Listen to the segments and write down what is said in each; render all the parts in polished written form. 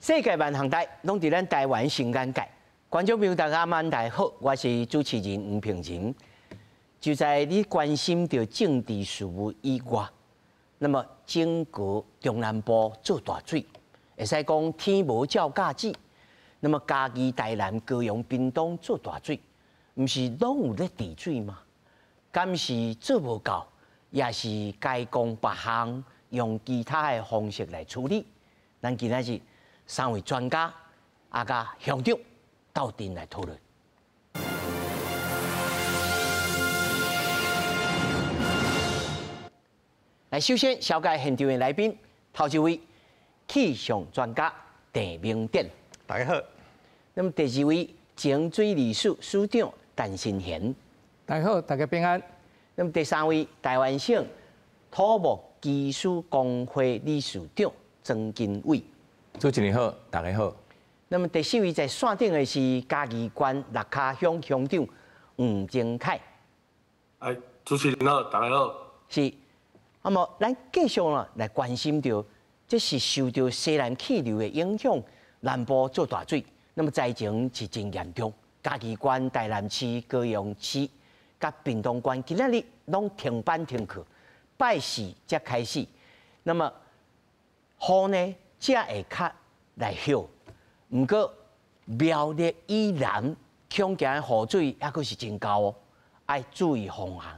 世界万行台拢伫咱台湾新眼界，观众朋友大家晚大好，我是主持人吴平仁。就在你关心着政治事务以外，那么整个中南部做大水，会使讲天无照甲子。那么嘉义、台南、高雄、屏东做大水，毋是拢有咧治水吗？敢是做无够，也是该讲别项用其他的方式来处理？咱今仔日3位专家甲乡长斗阵来讨论。来，首先小解现场的来宾，头一位气象专家郑明典，大家好。那么第二位井水理事署长陈新贤，大家好，大家平安。那么第三位台湾省土木技术工会理事长曾金伟，主持人好，大家好。那么第四位在线顶的是嘉义县六卡乡乡长黄正凯，主持人好，大家好。是。那么，咱继续来关心到，这是受到西南气流的影响，南部做大水。那么灾情是真严重，嘉义县、台南市、高雄市、甲屏东县今仔日拢停班停课，拜四才开始。那么雨呢，才会较来少。不过苗栗以南恐惊的雨水还阁是真高哦，要注意防寒。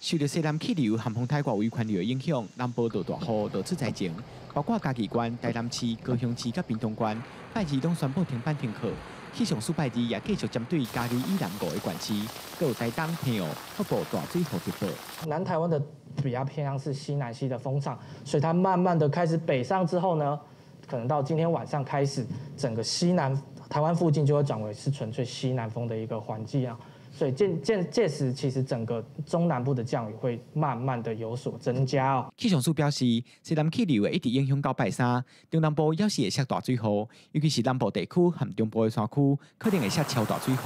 受到西南气流含风太外围环流的影响，南部大雨导致灾情，包括嘉义县、台南市、高雄市、甲屏东县，拜二拢宣布停班停课。气象署拜二也继续针对嘉义以南5个县市，各有台东、平湖发布大水特别报。南台湾的比较偏向是西南西的风场，所以它慢慢的开始北上之后呢，可能到今天晚上开始，整个西南台湾附近就会转为是纯粹西南风的一个环境啊。所以届时，其实整个中南部的降雨会慢慢的有所增加哦。气象署表示，西南气流会一直影响到拜三，中南部也是会下大水雨，尤其是南部地区和中部的山区，可能会下超大水雨。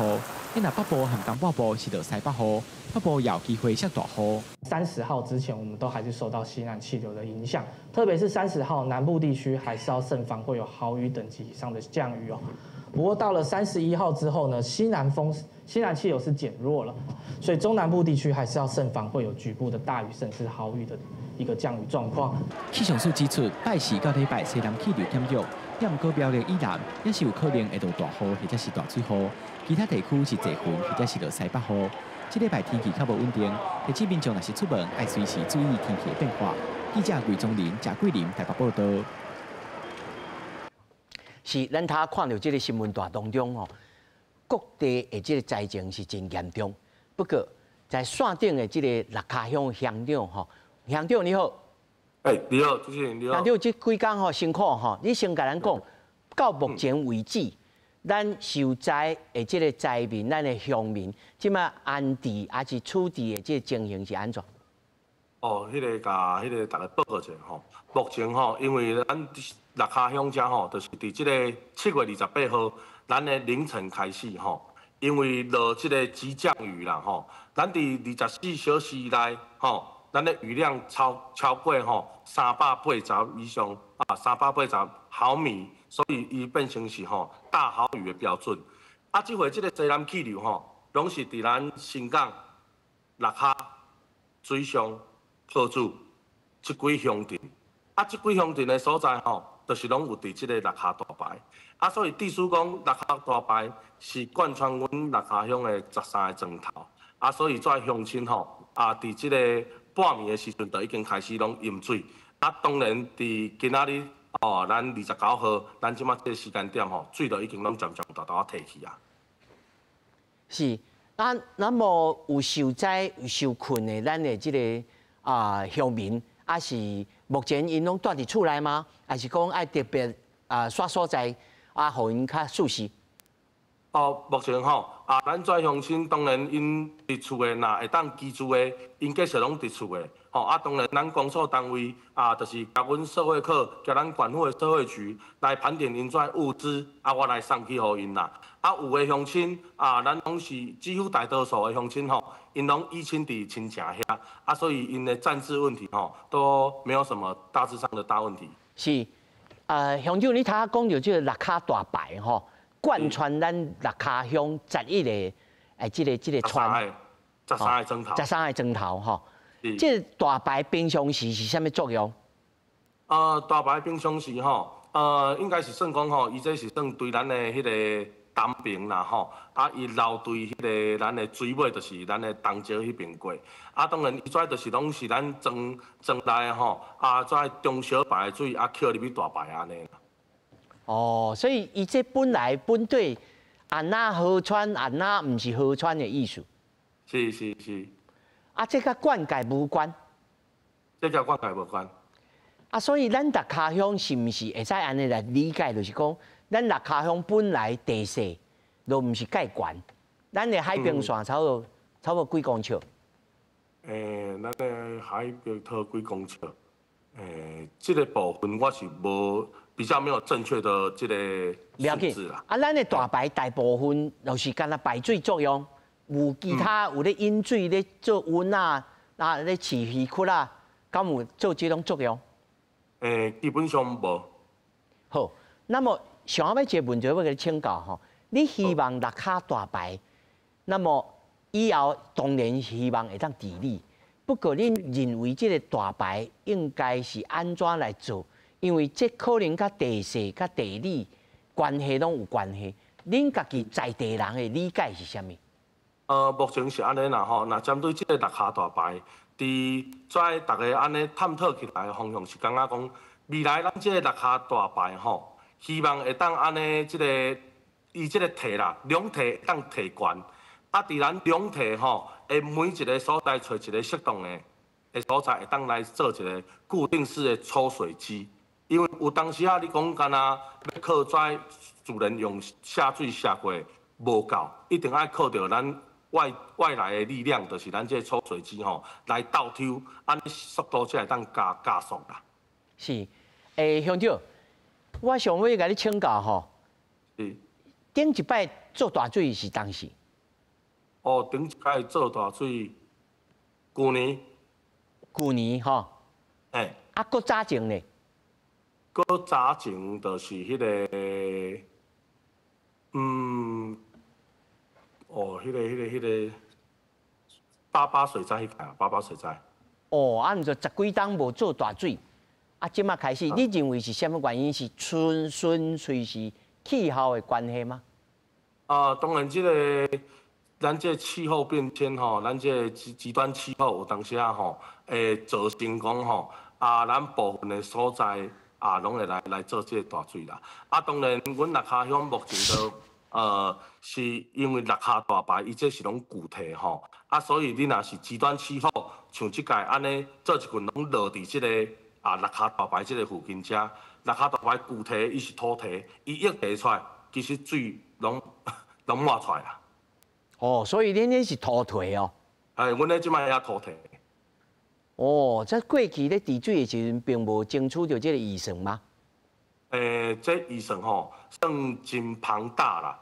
因那北部和东北部是到西北雨，北部也有机会下大雨。30号之前，我们都还是受到西南气流的影响，特别是30号南部地区还是要慎防会有豪雨等级以上的降雨哦。不过到了31号之后呢，西南气流是减弱了，所以中南部地区还是要慎防会有局部的大雨甚至豪雨的一个降雨状况。气象署指出，拜四到礼拜西南气流减弱，但过苗栗以南也是有可能会到大雨或者是大水雨，其他地区是侪云或者是到西北雨。这礼拜天气较无稳定，提醒民众若是出门，要随时注意天气的变化。记者魏宗林、贾桂林台北报道。是，咱他看到这个新闻大当中哦，各地的这个灾情是真严重。不过，在线顶的这个六卡乡乡长吼，乡长你好，你好，主持人你好。乡长这几天吼辛苦吼，你先甲咱讲，到目前为止，咱受灾的这个灾民，咱的乡民，即马安置还是处置的这个情形是安怎？迄个大家报一下吼。目前吼，因为咱六卡乡遮吼，就是伫即个7月28号，咱的凌晨开始吼，因为落即个急降雨啦吼，咱伫24小时内吼，咱的雨量超过吼380以上380毫米，所以伊变成是吼大豪雨的标准。即回即个西南气流吼，拢是伫咱新港、六卡、水上、桃竹即几乡镇，即几乡镇的所在吼，就是拢有伫即个六卡大排，所以地书讲六卡大排是贯穿阮六卡乡的13个庄头，所以遮乡亲吼，伫即个半暝的时阵就已经开始拢饮水，当然伫今仔日咱29号，咱即马这个时间点吼，水就已经拢渐渐大大提起啊。是，咱无有受灾有受困的，咱的这个乡民，是目前因拢住伫厝内吗？还是讲爱特别刷所在互因较舒适？目前吼，咱遮乡亲当然因伫厝的，若会当居住的，因继续拢伫厝的。当然咱公所单位就是甲阮社会科，甲咱县府的社会局来盘点因遮物资，我来送去互因啦。有的乡亲咱拢是几乎大多数的乡亲吼，因拢依亲伫亲戚遐，所以因的暂置问题吼，都没有什么大致上的大问题。是，乡长，你头下讲到这个六卡大牌吼，贯穿咱六卡乡11个这个川13个钟头，13个钟头吼。这个大牌平常时是啥物作用？大牌平常时吼，应该是算讲吼，伊这是算对咱的迄个东边啦吼，伊流对迄个咱的水尾，就是咱的东石迄边过。当然伊遮就是拢是咱庄内吼，遮中小牌的水扣入去大牌安尼。哦，所以伊这本对安那河川，安那唔是河川的意思。是。这甲灌溉无关。这甲灌溉无关。所以咱六卡乡是毋是会使安尼来理解，就是讲，咱六卡乡本来地势都毋是介悬，咱的海平线差不多几公尺。咱的海平头几公尺？这个部分我是比较没有正确的这个数字啦。咱的大牌大部分就是干那排水作用，有其他有咧引水咧做温咧饲鱼窟啦，敢有做这种作用？基本上无。好，那么上要一个问题要给你请教吼，你希望六卡大牌，那么以后当然希望会当治理。不过，恁认为这个大牌应该是安怎来做？因为这可能甲地势、甲地理关系拢有关系。恁家己在地人的理解是啥物？目前是安尼啦吼，那针对这个六卡大牌。在大家安尼探讨起来的方向是感觉讲，未来咱这个六卡大牌吼，希望会当安尼伊这个体啦，两体会当提悬，伫咱两体吼，每一个所在找一个适当的所在，会当来做一个固定式的抽水机。因为有当时你讲干要靠在自然用下水下过无够，一定爱靠着咱。外来的力量，就是咱这个抽水机吼，来倒抽，安尼速度才会当加速啦。是，乡长，我想要甲你请教吼。是。顶一摆做大水是当时？顶一摆做大水，旧年。旧年吼。搁早前呢？搁早前就是迄个，迄个88水灾迄届啊，88水灾。毋就10几冬无做大水，即马开始，你认为是啥物原因？是纯粹是气候的关系吗？当然，咱这气候变迁吼，咱这极端气候有当时吼，会造成讲吼，咱部分的所在拢会来做这个大水啦。当然，阮六卡乡目前都。是因为六卡大牌，伊这是拢固体吼，所以你若是极端气候，像即届安尼做一群拢落伫即个六卡大牌即个附近遮，六卡大牌固体伊是土体，伊溢地出来，其实水拢满出来啦。所以恁那是土体哦。阮咧即摆也土体。这过去咧治水的时阵，并无争取到即个预算吗？这预算吼算真庞大啦。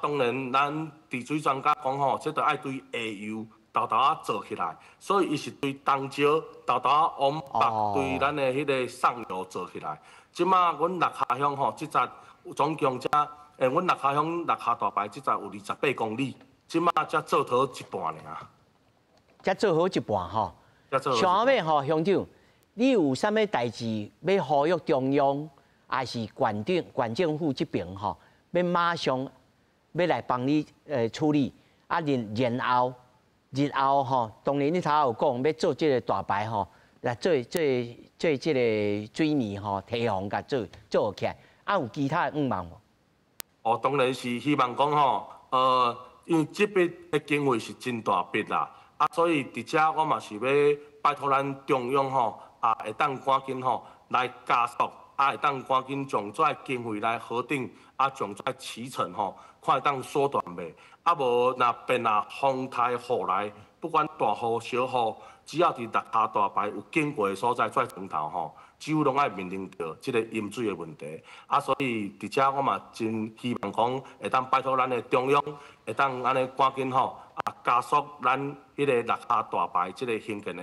当然，咱治水专家讲吼，这着爱对下游豆豆做起来，所以伊是对东石豆豆往北对咱的迄个上游做起来。即马阮六卡乡吼，即阵总共遮阮六卡乡六卡大牌，即阵有28公里，即马才做好一半尔。才做好一半吼。想要吼乡长，你有啥物代志要呼吁中央？也是县政府这边吼，要马上要来帮你处理。然后日后吼，当然你头有讲要做这个大牌吼，来做这个水泥吼，堤防甲做起来。有其他的望无？当然是希望讲吼，因为这笔的经费是真大笔啦，所以伫遮我嘛是要拜托咱中央吼，会当赶紧吼来加速。会当赶紧将这经费来核定，将这时程吼，看会当缩短袂。无若变风台雨来，不管大雨小雨，只要伫六卡大牌有经过的所在，这钟头吼，几乎拢爱面临到这个饮水的问题。所以伫遮我嘛真希望讲，会当拜托咱的中央，会当安尼赶紧吼，加速咱迄个六卡大牌这个兴建的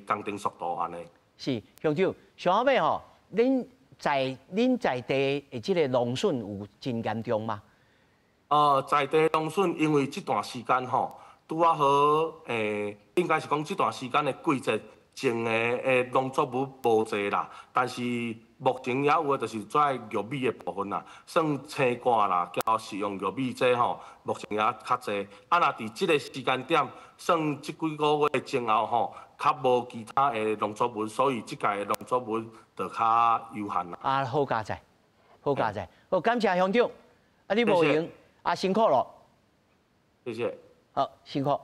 工程速度安尼。是乡长，想要吼，恁恁在地的这个农损有真严重吗？在地农损，因为这段时间吼，拄啊好，应该是讲这段时间的季节种的农作物无济啦，但是目前也有的就是在玉米的部分啦，算青瓜啦，交食用玉米这吼，目前也较济。啊，若伫这个时间点，算这几个月前后吼，较无其他的农作物，所以这届的农作物就较有限啦。啊，好加在，好加在，好感谢乡长，啊，你无闲，啊辛苦咯，谢谢。好辛苦。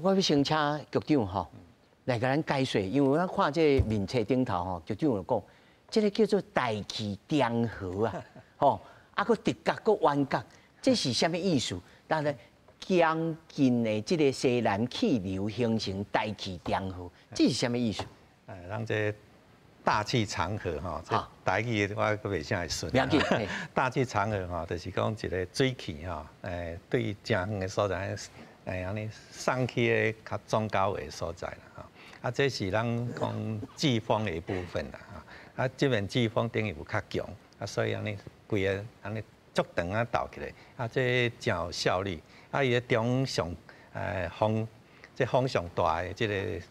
我要先请局长吼来甲咱解说，因为咱看这个面册顶头吼，局长就讲，这个叫做大气中和啊，吼，啊个直角个弯角，这是啥物意思？当然，将近的这个西南气流形成大气中和，这是啥物意思？咱这大气长河吼，这台语我佫袂啥会顺。了解。大气长河吼，就是讲一个水汽吼，对正远的所在，安尼送去的较中高纬所在啦吼。啊，这是咱讲季风的一部分啦吼。啊，这边季风等于有较强，啊，所以安尼规个安尼足长啊倒起来，啊，这真有效率。啊，伊个中上风上大的这个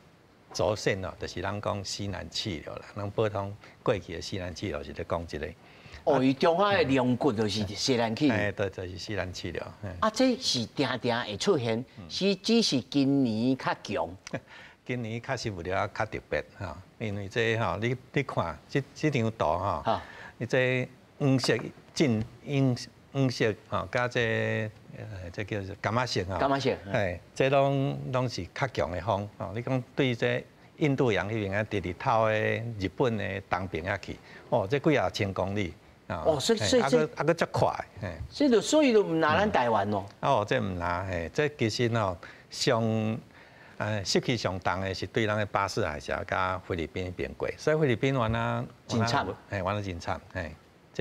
轴线哦，就是咱讲西南气流啦。咱普通过去的西南气流是咧讲这个。哦，伊中海的龙骨就是西南气流。对，就是西南气流。啊，这是定定会出现，只是今年较强。今年确实有了较特别哈，因为这吼，你看这张图哈，你这黄色黄色吼，加这叫做柑仔色哈。柑仔色。这拢是较强的风吼。你讲对这印度洋迄边啊，直透的日本的东边遐去，哦，这几啊千公里。哦，所以啊个足快，所以就唔拿咱台湾咯。哦，这唔拿，这其实吼上。湿气上重的是对咱的巴士海峡加菲律宾边过，所以菲律宾原来真惨，原来真惨，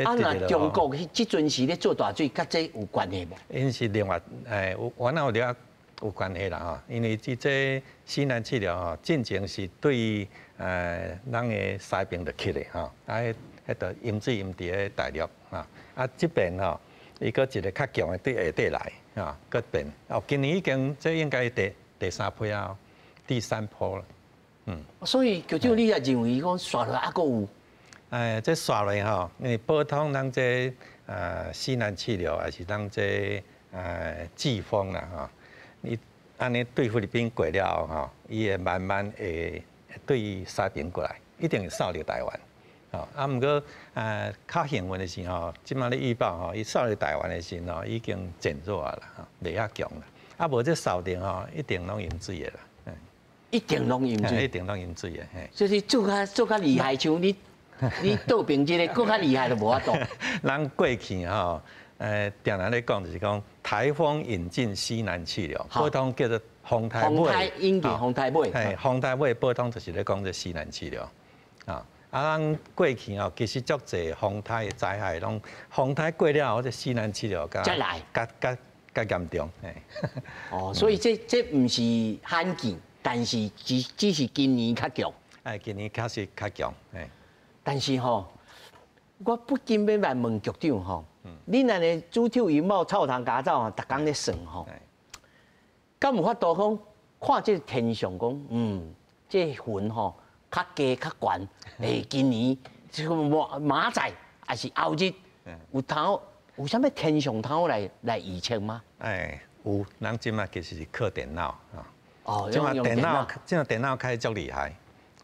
啊，那中国即阵是咧做大水，甲这有关系无？因是另外，原来有关系啦吼，因为这西南气流吼，进前是对咱的西边就起来吼，啊，迄个淹水淹伫咧大陆啊，这边吼，伊个一个较强的对下底来个变，今年已经这应该第三批啊，第三波了，所以局长，你也认为讲刷落还阁有？这刷落吼，因为普通咱这西南气流，还是咱这季风啦吼，你安尼对菲律宾过了吼，伊会慢慢会对西边过来，一定会扫到台湾。啊，毋过较幸运的是吼，即马咧预报吼，伊扫到台湾的时吼，已经减弱啦，袂遐强啦。啊，无这扫定吼，一定拢淹水的啦。一定拢淹水，一定拢淹水的。所以做较厉害，像你倒平这个，更较厉害就无法度。咱过去吼，定常咧讲就是讲台风引进西南气流，普通叫做风台尾。风台引进风台尾。风台尾普通就是咧讲这西南气流。啊，咱过去吼，其实足侪风台的灾害，拢风台过了后，这西南气流再来。较严重，哦，所以这唔是罕见，但是只是今年较强。今年确实较强，但是吼，我不禁要来问局长吼，恁安尼煮酒饮冒臭糖咖枣，逐工咧算吼，敢有法度讲看这天象讲，这云吼较低较悬，今年这个明仔还是后日有头。有啥物天象头来预测吗？有，咱即马其实是靠电脑啊。哦，即马电脑开足厉害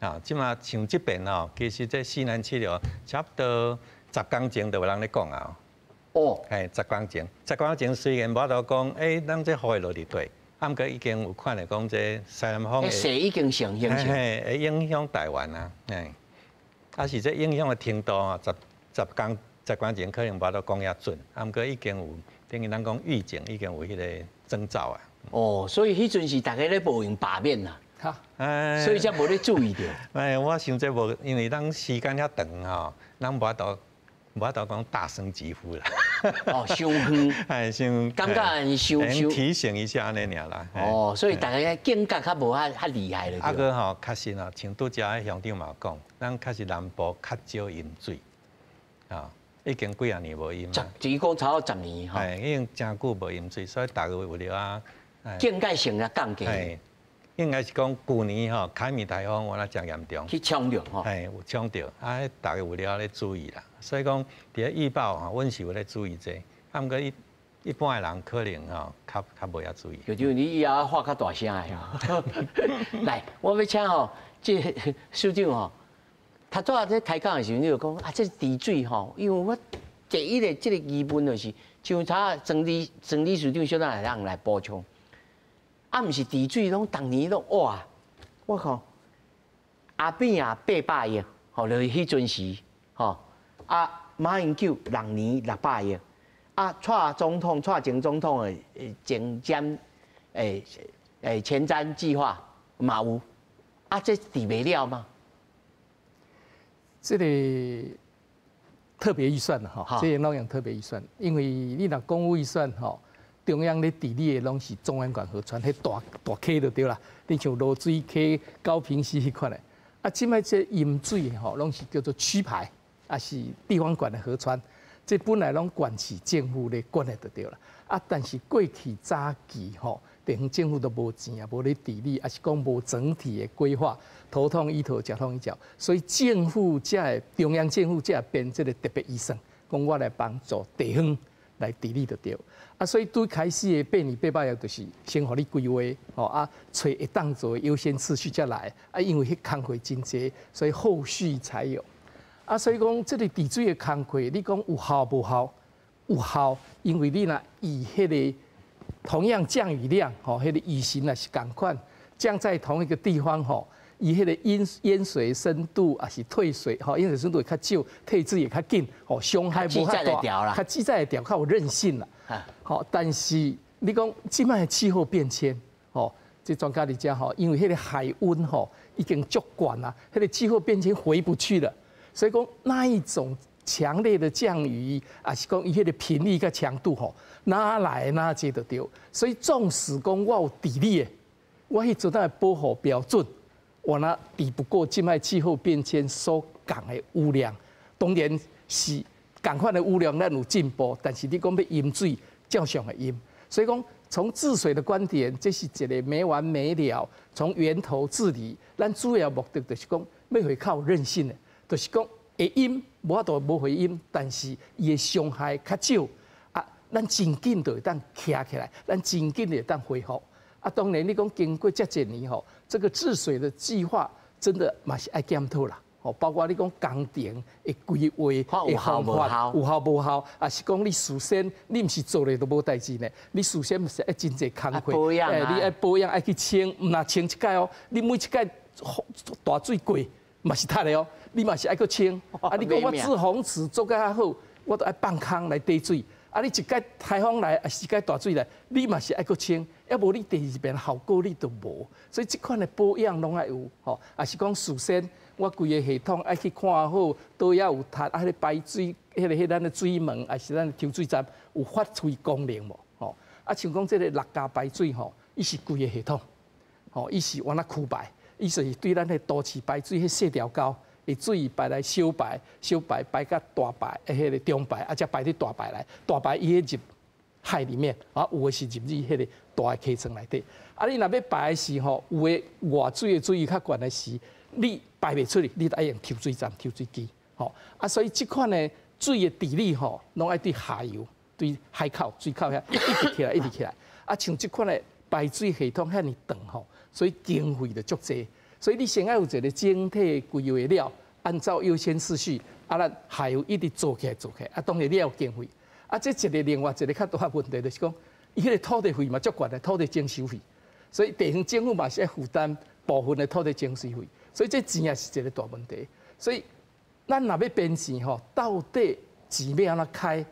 啊！即马像这边哦，其实这西南气流差不多10公前就有人咧讲啊。哦，10公前虽然无法度讲，咱这雨会落伫对，啊，毋过已经有看来讲这西南风势已经上形成，会影响台湾啊，啊是这影响的程度啊10公前可能无法度讲遐准，啊，毋过已经有等于咱讲预警，已经有迄个征兆啊。哦，所以迄阵是大家咧无用罢免啦，所以才无咧注意到。我想这无，因为咱时间遐长吼，咱无法度讲大声疾呼啦。哦，伤远，哎，伤感觉是伤提醒一下安尼尔啦。哦，所以大家境界较无遐厉害了。啊，个吼，确实吼，像拄则乡长嘛讲，咱确实南部较少饮水，啊，已经几啊年无饮啦。一共超过10年哈。哎，已经真久无饮水，所以大家为了啊，境界性啊降低。哎，应该是讲去年吼，凯米台风我那真严重。去抢着吼。哎，有抢着，啊，大家为了咧注意啦。所以讲，伫咧预报吼，阮是有咧注意这，啊，毋过一般的人可能吼，较无遐注意。就你以后话较大声的吼。来，我要请吼，这首长吼，他昨仔在开讲的时候，你就讲啊，这滴水吼，因为我第一个这个疑问就是，像他郑理事长小等让来补充，啊，毋是滴水拢逐年拢哇，我靠，阿扁啊800亿，吼，就是迄阵时，吼。啊，马英九6年600亿，啊，蔡前总统的前瞻前瞻计划嘛有，啊，这抵袂了吗？这个特别预算哈，这个拢用特别预算，因为你若公务预算吼，中央咧治理的拢是中央管河川，迄大溪就对啦，你像罗水溪、高屏溪迄款的，啊，即摆这饮水吼，拢是叫做区排。啊，是地方管的河川，这本来拢管起政府咧管的就对了。啊，但是过去早期吼，地方政府都无钱啊，无咧治理，啊是讲无整体的规划，头痛医头，脚痛医脚，所以政府才中央政府才编这个特别预算，讲我来帮助地方来治理就对。啊，所以对开始的8年800亿，就是先互你规划，吼啊，找会当做的优先次序才来。啊，因为迄工课真济，所以后续才有。啊，所以讲，这个治水的工课，你讲有效无效？有效，因为你若以迄个同样降雨量，吼，迄个雨型也是共款，降在同一个地方，吼，以迄个淹水深度也是退水，吼，淹水深度会较少，退水也较紧，吼，伤害无较大，较记载的较有韧性啦。好，但是你讲即摆的气候变迁，吼，这专家伫讲吼，因为迄个海温吼已经足悬啦，迄个气候变迁回不去了。所以讲那一种强烈的降雨，啊是讲伊迄个频率甲强度吼，哪来哪接得到？所以纵使讲我有地理的，我迄阵的保护标准，我那比不过即摆气候变迁所讲的污染。当然是共款的污染，咱有进步，但是你讲要饮水，照常会饮。所以讲从治水的观点，这是一个没完没了，从源头治理，咱主要目的就是讲要会靠韧性的。就是讲会淹，无法度无回淹，但是伊的伤害较少啊，咱真紧就会当徛起来，咱真紧就会当恢复啊。当然，你讲经过这几年吼，这个治水的计划真的嘛是爱检讨啦。哦，包括你讲工程的规划、的方法有效无效，啊是讲你事先你毋是做咧都无代志呢，你事先毋是爱真济工课，你爱保养爱去清，毋若清一届哦，你每一届大水过。嘛是塌的哦，你嘛是爱去清。啊，你讲我治洪池做甲较好，我都爱放空来滴水。啊，你一届台风来，啊，一届大水来，你嘛是爱去清。要无你第二遍效果你都无。所以这款的保养拢爱有，吼，啊是讲事先我规个系统爱去看好，都要有塔，啊，迄个排水，迄咱的水门，还是咱的抽水站有发挥功能无？吼，啊，像讲这个6家排水吼，伊是规个系统，吼，伊是往那区排。伊就是对咱迄都市排水迄细条沟，会水排来小排，小排排到大排，迄个中排，啊，才排到大排来，大排伊会入海里面，啊，有诶是入去迄个大诶溪床内底。啊，你若要排诶时吼，有诶外水诶水位较悬诶时，你排袂出去，你得爱用抽水站、抽水机，吼。啊，所以即款诶水诶治理吼，拢爱对下游、对海口、水口遐一直起来，一直起来。啊，像即款诶排水系统遐尼长吼。所以经费就足济，所以你先要有一个整体规划了，按照优先次序，啊，咱下游一直做起来，啊，当然你要有经费，啊，这一个另外一个较大问题就是讲，伊迄个土地费嘛足悬的，土地征收费，所以地方政府嘛是要负担部分的土地征收费，所以这钱也是一个大问题。所以咱若要编钱吼，到底钱要安怎开，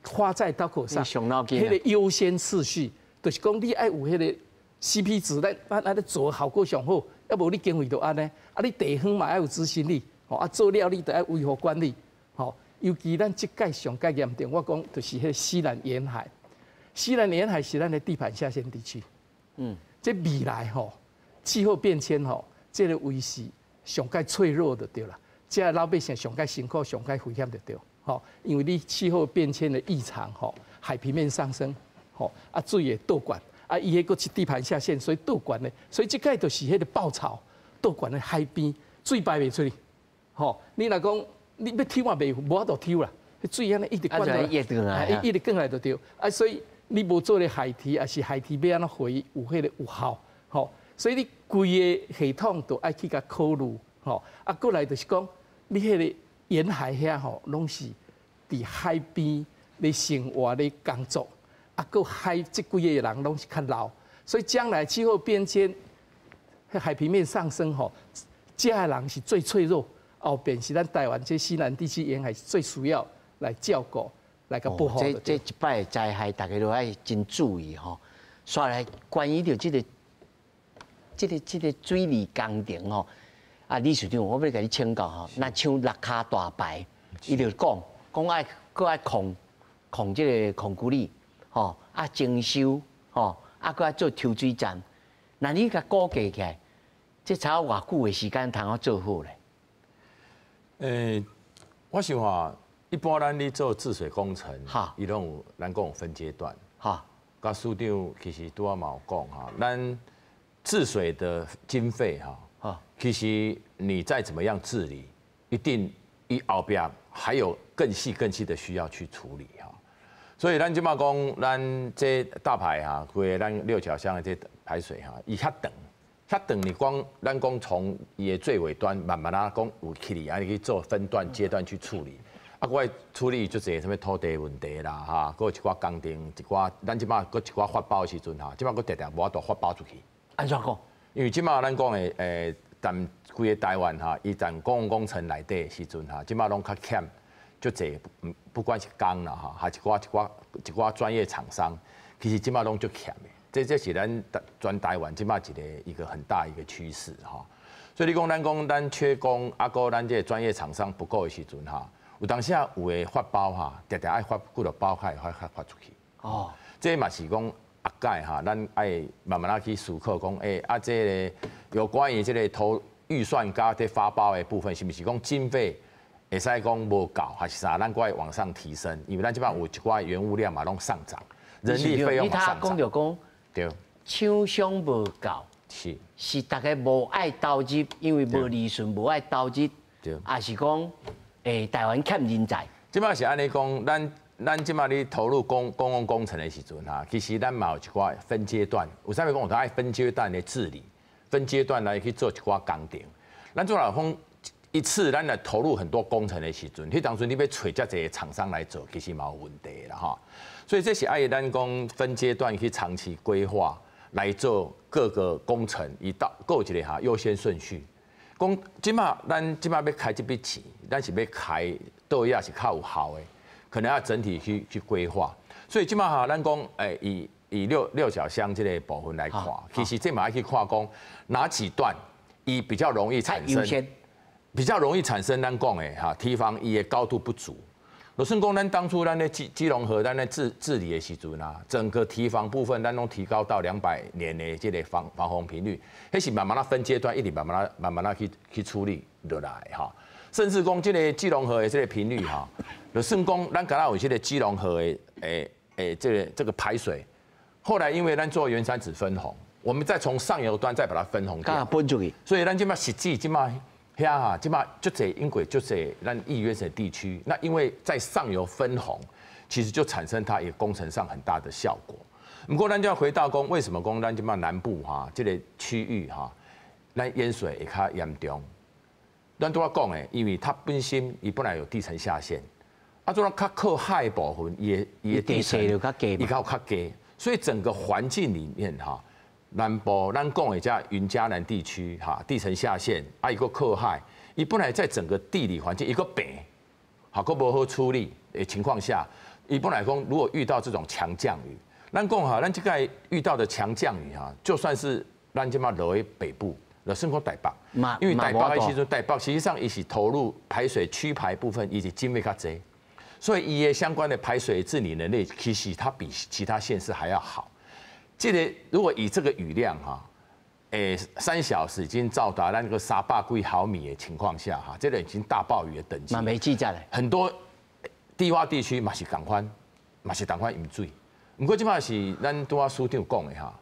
花在刀口上，迄个优先次序，就是讲你爱有迄个。CP 值咱咧做效果上好，要无你经费就安尼，啊你地方嘛要有执行力，吼啊做了你得要维护管理，吼尤其咱即届上界严重，我讲就是迄个西南沿海，西南沿海是咱的地盘下陷地区。这未来吼，气候变迁吼，这个位是上界脆弱的对啦，这老百姓上界辛苦、上界危险的对。吼，因为你气候变迁的异常吼，海平面上升，吼啊水也倒灌，啊伊迄个是地盘下陷，所以倒灌的，所以即届就是迄个爆潮，倒灌的海边水排袂出去，吼，你若讲你要抽也袂，无法度抽啦，水安尼一直灌落来，一直灌来就对，啊所以你无做咧海堤，也是海堤要安怎回有迄个有效，吼，所以你规个系统都爱去甲考虑，吼，啊过来就是讲你迄个。沿海遐吼，拢是伫海边咧生活咧工作，啊，个海即几个人拢是较老，所以将来气候变迁，海平面上升吼，这些人是最脆弱，后边是咱台湾这西南地区沿海是最需要来照顾、来个保护的。这一摆灾害，大家都爱真注意吼。刷来关于着这个水利工程吼。啊，理事长，我要甲你请教吼，那像六卡大排，伊就讲爱搁爱控这个控股里，吼啊征收，吼啊搁爱做抽水站，那你甲估计起来，这才有偌久的时间通好做好咧？我想话，一般咱咧做治水工程，伊拢有咱讲有分阶段，哈，甲署长其实拄仔嘛有讲哈，咱治水的经费哈。其实你再怎么样治理，一定以后边还有更细的需要去处理哈。所以咱即马讲，咱这大排哈，规个咱六角乡的这排水哈，伊较长，你光咱讲从伊的最尾端慢慢啊讲有起哩，啊你去做分段阶段去处理。啊，我处理就侪什么土地问题啦，哈，搁有一寡工程，一寡咱即马搁一寡发包的时阵哈，即马搁常常无法度发包出去。安怎讲？因为即马咱讲的但规个台湾哈，伊在公共工程内底的时阵哈，即马拢较欠，就这不管是工啦哈，还一寡专业厂商，其实即马拢足欠的。这是咱全台湾即马一个很大一个趋势哈。所以你讲咱缺工，啊个咱这专业厂商不够的时阵哈，有当时啊有的发包哈，常常爱发几落包开发出去。哦，这嘛是讲。啊，解哈，咱爱慢慢去思考，讲这个有关于这个投预算加这发包的部分，是不是讲经费会使讲无够，还是啥？咱该往上提升，因为咱这边有一寡原物料嘛拢上涨，人力费用嘛上涨。对，厂商无够，是大家无爱投资，因为无利润，无爱投资，也是讲台湾欠人才。即摆是安尼讲，咱即马咧投入公共工程的时阵哈，其实咱嘛有一寡分阶段，有啥物讲我都爱分阶段的治理，分阶段来去做一寡工程。咱做老讲一次，咱来投入很多工程的时阵，迄当初你要找遮侪厂商来做，其实嘛有问题啦哈。所以这是爱咱讲分阶段去长期规划来做各个工程，以到够一个哈优先顺序。讲咱即马要开这笔钱，咱是要开倒也是较有效的。可能要整体去规划，所以即马哈，咱讲以六角乡这个部分来看，其实这嘛要去看讲哪几段伊比较容易产生，咱讲的哈堤防伊的高度不足。就算讲咱当初咱的基隆河咱的治理的时阵啊，整个堤防部分咱拢提高到200年的这个防洪频率，迄是慢慢分阶段，一直慢慢去处理落来哈。甚至讲这个基隆河的这个频率哈，就算讲咱刚刚有这个基隆河的这个排水，后来因为咱做原山子分洪，我们再从上游端再把它分洪掉，分出去，所以咱即马实际即马遐哈，即马就这因轨就这咱义约省地区，那因为在上游分洪，其实就产生它也工程上很大的效果。不过咱就要回到讲，为什么讲咱即马南部哈这个区域哈，咱淹水会较严重。咱都要讲诶，因为它本身伊本来有地层下陷，啊，做较靠海部分，伊的地层伊较低，所以整个环境里面哈，南部咱讲的这云嘉南地区哈，地层下陷，啊，一个靠海，伊本来在整个地理环境一个北，好，个无好处理的情况下，伊本来讲如果遇到这种强降雨，咱讲哈，咱这个遇到的强降雨哈，就算是咱即马落喺北部。就算讲台北，因为台北的时阵，台北实际上伊是投入排水区排部分，以及经费较济，所以伊的相关的排水治理能力，其实它比其他县市还要好。这个如果以这个雨量哈，3小时已经到达那个300几毫米的情况下哈，这个已经大暴雨的等级。嘛没记载嘞。很多低洼地区嘛是同款淹水。不过即摆是咱拄仔署长讲的哈，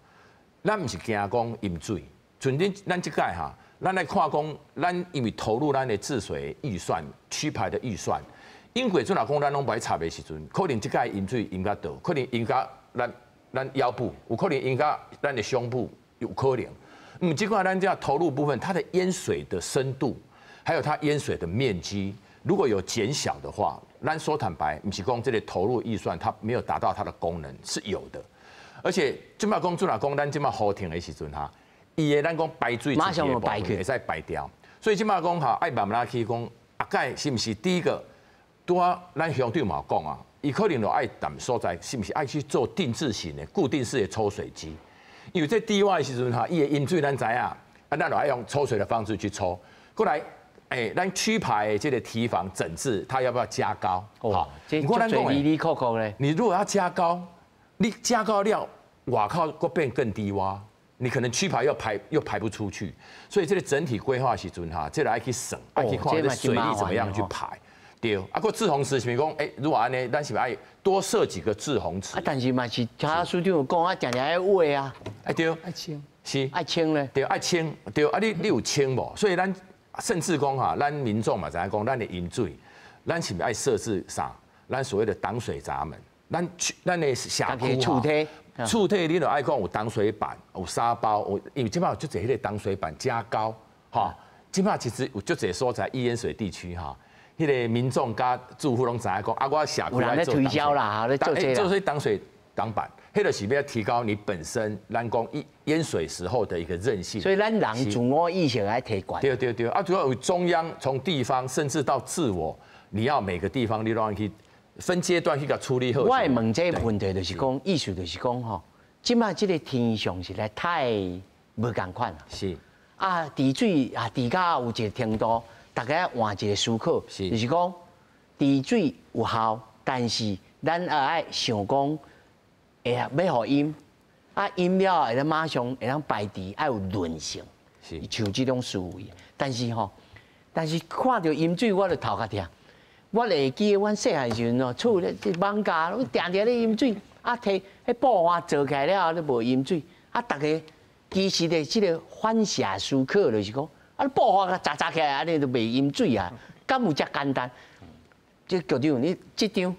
咱唔是惊讲淹水，像咱即届哈，咱来看讲，咱因为投入咱的治水预算、区排的预算，因过阵来讲，咱拢不插的时阵，可能即届淹水淹到倒，可能淹到咱腰部，有可能淹到咱的胸部，有可能。即块咱这样投入部分，它的淹水的深度，还有它淹水的面积，如果有减小的话，咱说坦白，不是讲这个投入预算它没有达到它的功能是有的。而且即摆讲阵来讲，咱即摆好停的时阵哈，伊的咱讲排水马上就排去，会使排掉。所以即摆讲哈，爱慢慢去讲，盖是不是第一个？拄啊，咱乡长嘛讲啊，伊可能就爱淡所在，是不是爱去做定制型的、固定式的抽水机？因为在低洼的时阵哈，伊的淹水咱知啊，咱就爱用抽水的方式去抽。过来，咱区排的这个堤防整治，它要不要加高？好，这最离离扣扣嘞。你如果要加高，你加高料，瓦靠会变更低洼，你可能区排又排不出去。所以这个整体规划时阵哈，这个爱去省，爱去看这水利怎么样去排。对，啊，个滞洪池是咪讲？如果安尼，咱是咪爱多设几个滞洪池？但是嘛是，他署长有讲啊，常常爱挖啊。对，爱清是爱清咧。对，爱清对，啊你有清无？所以咱甚至讲哈，咱民众嘛，知影讲，咱的饮水，咱是咪爱设置啥？咱所谓的挡水闸门，咱的峡谷触体你就爱讲有挡水板、有沙包，因为即摆有就这迄个挡水板加高，哈，即摆其实有就这所在易淹水地区哈。迄个民众甲住户拢知影讲，啊，我社区来做推销啦，咧做这啦，做挡水挡板，迄个是要提高你本身咱讲淹水时候的一个韧性。所以咱人自我意识来提高。对，啊，主要有中央从地方甚至到自我，你要每个地方你都要去分阶段去甲处理好。我问这个问题就是讲，意思就是讲吼，即摆这个天象实在太无共款了。是啊，治水啊，治到有一个程度。大家换一个思考，就是讲治水有效，但是咱也爱想讲，要互淹，啊淹了会当马上会当排除，爱有韧性，像这种思维。但是看到淹水，我就头壳痛。我会记得阮细汉时阵哦，厝咧网家，我定定咧淹水，啊摕迄布花做起来了，你无淹水，啊大家其实的这个反射思考就是讲。啊！布花个扎起来，安尼就袂淹水啊！敢有遮简单？这局长，你这张，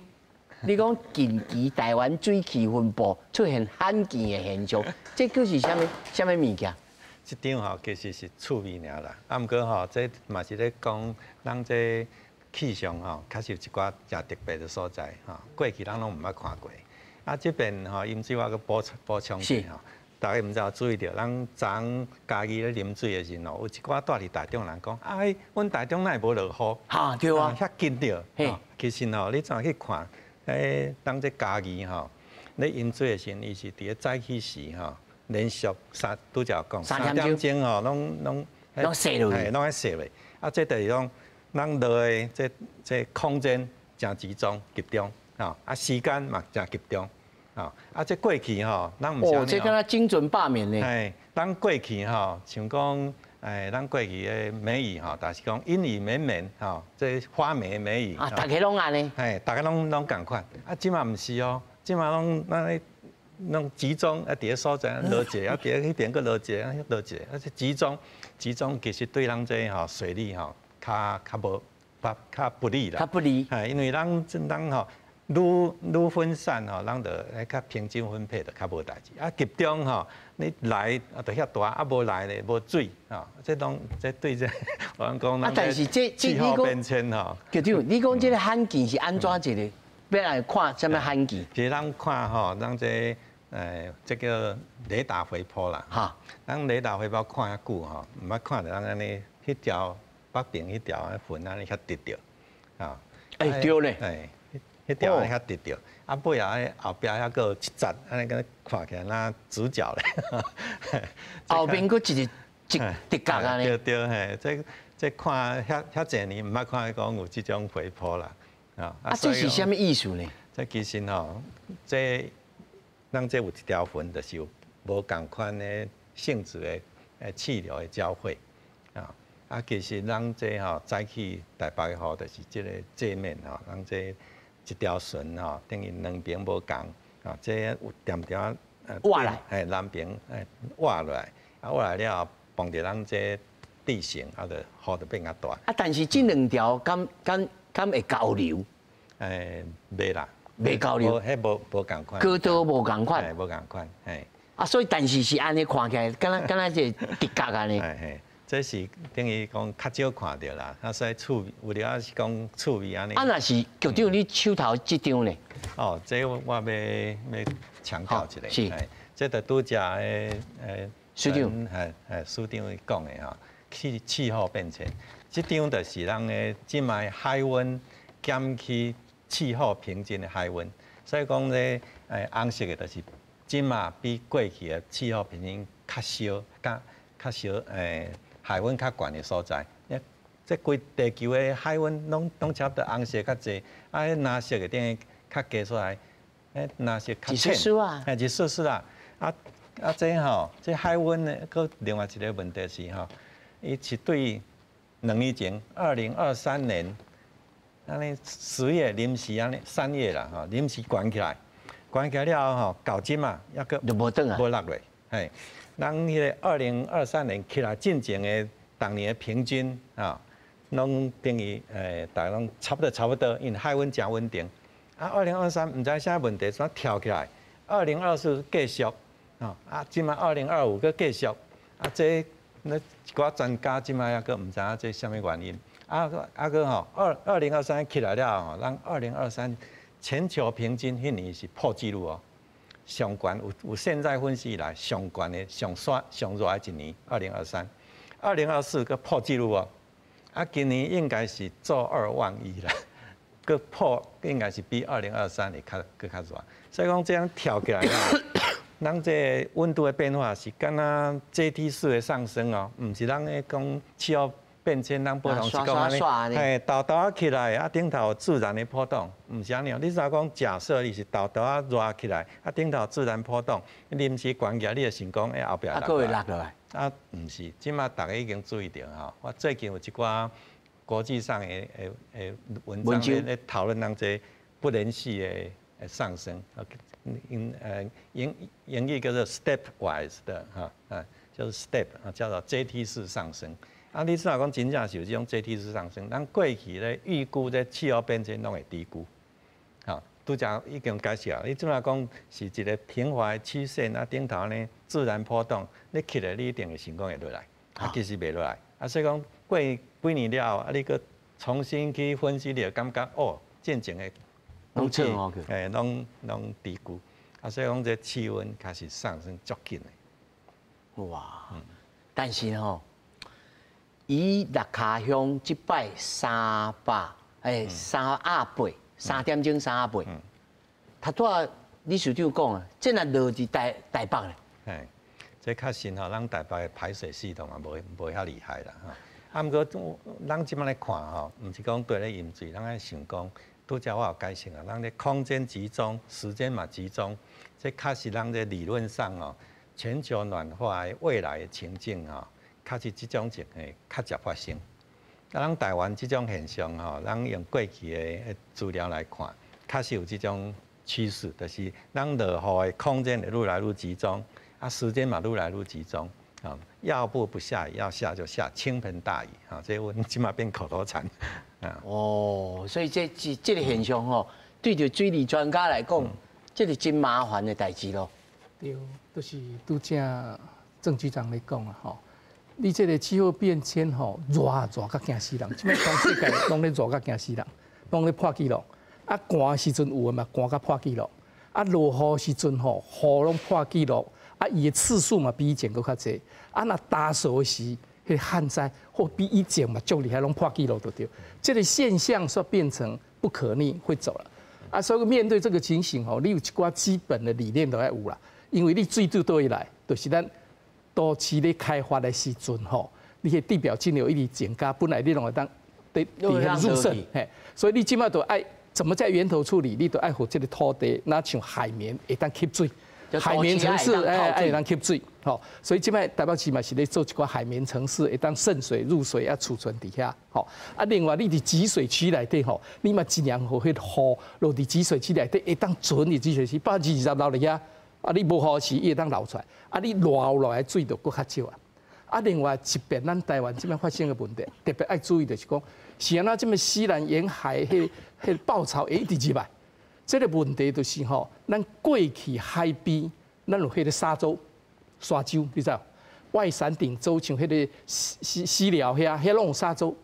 你讲近期台湾水汽分布出现罕见的现象，这个是什么物件？这张吼其实是趣味尔啦，啊，毋过吼，这嘛是咧讲咱这气象吼，确实有一寡真特别的所在吼，过去咱拢毋捌看过，啊，这边吼淹水我个补充一下吼。大家毋知有注意到，咱昨家己咧啉水的时候，有一寡住伫台中人讲，阮台中哪会无落雨？哈，对啊，遐紧着。其实吼，你怎去看？当这家己吼，咧饮水的时候，伊是伫咧早起时吼，连续拄则讲3点钟吼，拢洗落去，拢爱洗落。啊，这就是讲，咱落的这空间真集中集中，啊，时间嘛真集中。啊，这过去吼，咱唔是这敢若精准罢免呢。咱过去吼，像讲，咱过去的美语吼，但是讲阴雨绵绵吼，这花梅美语。啊，大家拢安尼。大家拢共款。啊，即嘛唔是哦，即嘛拢集中啊，伫个所在落一个，啊，伫个迄边个落一个，啊，落一个，啊，这集中其实对咱这吼水利吼，较不利啦。较不利。因为咱吼。愈分散吼，咱就较平均分配就较无代志。啊，集中吼，你来啊，就遐大；啊，无来咧，无水啊。这对这，我讲咱但是这气候变迁吼。局长，你讲这个罕见是安怎一个？要来看什么罕见？其实咱看吼，咱这个雷达回波啦。哈。咱雷达回波看遐久吼，毋捌看到咱安尼迄条北边迄条云安尼遐直着，啊。对咧。迄条安尼较直着，啊尾啊后壁遐个有一节，安尼个看起来那主角咧。后边佫一直角安尼。对，这看遐侪年毋捌看讲有即种回波啦。啊，这是什么意思呢？这其实吼，咱这有一条痕，就是有无共款的性质的气流的交汇啊。其实咱这吼早起台北吼，就是这个界面吼，咱这一条绳吼，等于两边无共啊，这有点点挖来，南边挖落来，啊挖来了后碰着咱这地形，啊，就雨就变较大。啊，但是这两条敢会交流？袂啦。袂交流，迄无共款，高度无共款，无共款，嘿。啊，所以但是是安尼看起来，敢若一个直角安尼。嘿，这是等于讲较少看到啦，啊，所以趣味，有了是讲趣味安尼。啊，若是局长你手头这张呢？哦，这我要强调一下，是，这就拄只署长，署长讲的吼，气候变迁，这张就是咱的即卖海温减去。气候平均的海温，所以讲咧，红色的就是即马比过去的气候平均较少，海温较悬的所在。这规地球的海温拢差不多红色较济，啊，蓝色的等于较低出来，蓝色较浅。是摄氏啊，这吼，这海温呢，佮另外一个问题是吼，伊是对2年前2023年。安尼10月临时安尼3月啦吼，临时关起来了后吼，到今嘛抑个就无转啊，无落来。嘿，咱迄个2023年起来进前的当年的平均啊，拢等于大概拢差不多，因为海温真稳定。啊，2023毋知啥问题，怎跳起来？2024继续啊，即马2025佮继续啊，这那一寡专家即马抑个毋知影这啥物原因。个吼，2023起来了吼，咱2023全球平均迄年是破纪录哦，上悬有现在分析以来上悬的上热的一年，2023，2024个破纪录哦，啊，今年应该是做2万亿啦，个破应该是比2023会较热，所以讲这样跳起来啦，咱这温度的变化是敢若阶梯式的上升哦，毋是咱咧讲气候。变迁，咱波动是讲安尼，豆啊起来，啊顶头自然的波动，唔是安尼。你若讲假设你是豆啊热起来，啊顶头自然波动，临时关起来，你就想讲后壁落来。啊，唔是，即马大家已经注意到吼，我最近有一寡国际上的文章咧讨论咱这不连续的上升，英语叫做 stepwise 的哈，就是 step 啊，叫做阶梯式上升。啊，你只要讲真正是有这种阶梯式上升，咱过去咧预估这气候变迁拢会低估，吼，拄则已经解释啊。你只要讲是一个平滑的曲线啊，顶头呢自然波动，你起来你一定会成功会落来，啊，其实袂落来，啊，所以讲过几年了后，啊，你搁重新去分析，你就感觉哦，渐渐的拢错哦，拢低估，啊，所以讲这气温开始上升足紧的。哇，但是吼。以六卡乡即摆300，3点钟300，他多李署长讲啊，这若落伫台北咧。嘿，这确实吼，咱台北的排水系统啊，无遐厉害啦哈。啊，毋过咱即摆来看吼，毋是讲对咧饮水，咱爱想讲，拄则我有解释啊，咱咧空间集中，时间嘛集中，这确实咱咧理论上哦，全球暖化的未来的情境吼。确实，这种情会较常发生。啊，咱台湾这种现象吼，咱用过去的资料来看，确实有这种趋势，就是咱落雨的空间会愈来愈集中，啊，时间嘛愈来愈集中。啊，要不下雨，要下就下倾盆大雨。啊，这我起码变口头禅。啊。哦，所以这个现象吼，对着水利专家来讲，这是真麻烦的代志咯。对，就是拄正郑局长咧讲啊，吼。你这个气候变迁吼，热较惊死人，即摆全世界拢咧热较惊死人，拢咧破纪录。啊，寒时阵有诶嘛，寒甲破纪录。啊，落雨时阵吼，雨拢破纪录。啊，伊诶次数嘛比以前搁较济。啊，若大暑时，迄旱灾或比以前嘛足厉害，拢破纪录就对。这个现象说变成不可逆，会走了。啊，所以面对这个情形吼，你有一寡基本的理念都要有啦。因为你水都倒来，就是咱。都市咧开发的时阵吼，你个地表径流一直增加，本来你拢会当入渗，嘿，所以你即马都爱怎么在源头处理？你都爱护这个土地，那像海绵会当吸水，海绵城市会当吸水，吼，所以即摆台北市嘛是咧做一寡海绵城市，会当渗水入水啊储存伫遐，吼。啊，另外你伫集水区内底吼，你嘛尽量互迄个雨落伫集水区内底，会当存伫集水区，20-20流伫遐，啊，你无雨时伊会当流出来，啊，你落来水就搁较少啊。啊，另外一边咱台湾这边发生的问题，特别爱注意的是讲，是安那这么西南沿海迄暴潮会一直入来，这个问题就是吼，咱过去海边，咱有迄个沙洲，你知道？外山顶洲像迄个西寮遐拢有沙洲，